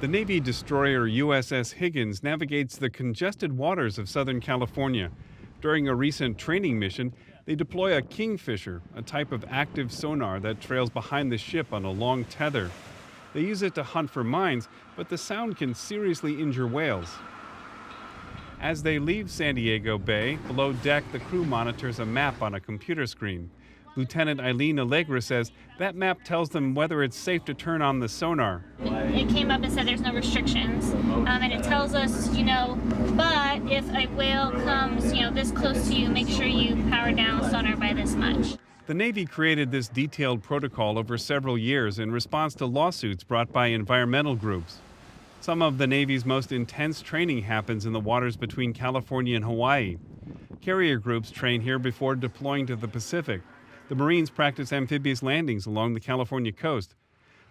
The Navy destroyer USS Higgins navigates the congested waters of Southern California. During a recent training mission, they deploy a kingfisher, a type of active sonar that trails behind the ship on a long tether. They use it to hunt for mines, but the sound can seriously injure whales. As they leave San Diego Bay, below deck, the crew monitors a map on a computer screen. Lieutenant Eileen Allegra says that map tells them whether it's safe to turn on the sonar. It came up and said there's no restrictions, and it tells us, but if a whale comes, this close to you, make sure you power down sonar by this much. The Navy created this detailed protocol over several years in response to lawsuits brought by environmental groups. Some of the Navy's most intense training happens in the waters between California and Hawaii. Carrier groups train here before deploying to the Pacific. The Marines practice amphibious landings along the California coast.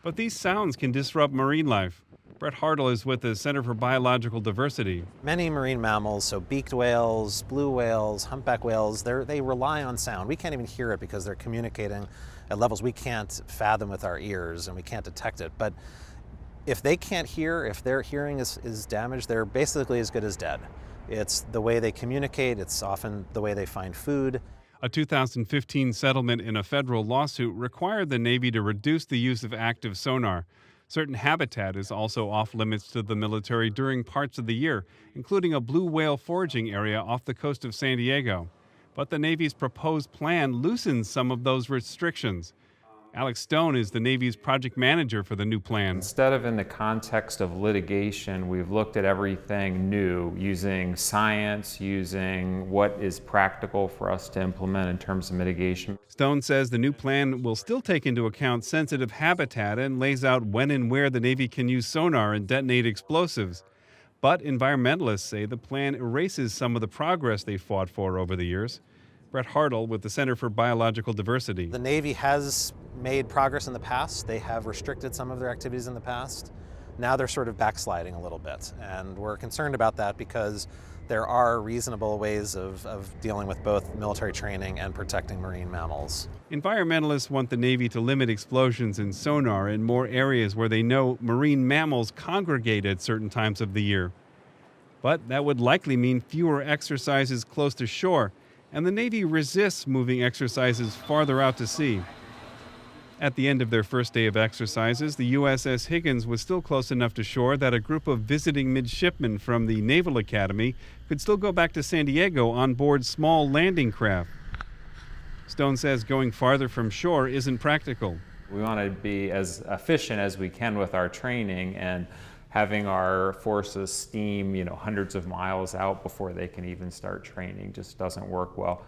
But these sounds can disrupt marine life. Brett Hartle is with the Center for Biological Diversity. Many marine mammals, so beaked whales, blue whales, humpback whales, they rely on sound. We can't even hear it because they're communicating at levels we can't fathom with our ears and we can't detect it. But if they can't hear, if their hearing is damaged, they're basically as good as dead. It's the way they communicate, it's often the way they find food. A 2015 settlement in a federal lawsuit required the Navy to reduce the use of active sonar. Certain habitat is also off limits to the military during parts of the year, including a blue whale foraging area off the coast of San Diego. But the Navy's proposed plan loosens some of those restrictions. Alex Stone is the Navy's project manager for the new plan. Instead of in the context of litigation, we've looked at everything new, using science, using what is practical for us to implement in terms of mitigation. Stone says the new plan will still take into account sensitive habitat and lays out when and where the Navy can use sonar and detonate explosives. But environmentalists say the plan erases some of the progress they fought for over the years. Brett Hartle with the Center for Biological Diversity. The Navy has made progress in the past. They have restricted some of their activities in the past. Now they're sort of backsliding a little bit, and we're concerned about that because there are reasonable ways of dealing with both military training and protecting marine mammals. Environmentalists want the Navy to limit explosions in sonar in more areas where they know marine mammals congregate at certain times of the year. But that would likely mean fewer exercises close to shore, and the Navy resists moving exercises farther out to sea. At the end of their first day of exercises, the USS Higgins was still close enough to shore that a group of visiting midshipmen from the Naval Academy could still go back to San Diego on board small landing craft. Stone says going farther from shore isn't practical. We want to be as efficient as we can with our training, and having our forces steam, hundreds of miles out before they can even start training just doesn't work well.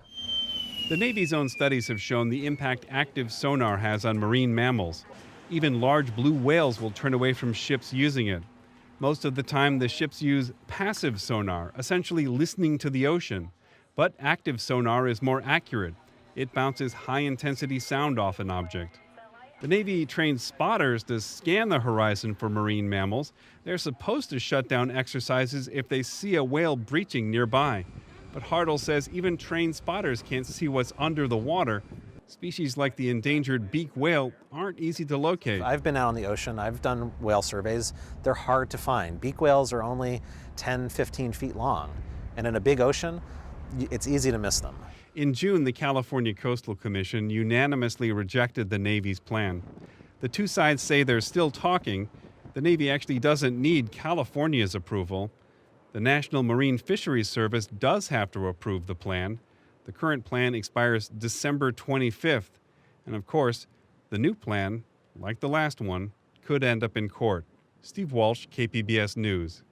The Navy's own studies have shown the impact active sonar has on marine mammals. Even large blue whales will turn away from ships using it. Most of the time, the ships use passive sonar, essentially listening to the ocean. But active sonar is more accurate. It bounces high-intensity sound off an object. The Navy trains spotters to scan the horizon for marine mammals. They're supposed to shut down exercises if they see a whale breaching nearby. But Hartle says even trained spotters can't see what's under the water. Species like the endangered beak whale aren't easy to locate. I've been out in the ocean. I've done whale surveys. They're hard to find. Beak whales are only 10, 15 feet long. And in a big ocean, it's easy to miss them. In June, the California Coastal Commission unanimously rejected the Navy's plan. The two sides say they're still talking. The Navy actually doesn't need California's approval. The National Marine Fisheries Service does have to approve the plan. The current plan expires December 25th. And of course, the new plan, like the last one, could end up in court. Steve Walsh, KPBS News.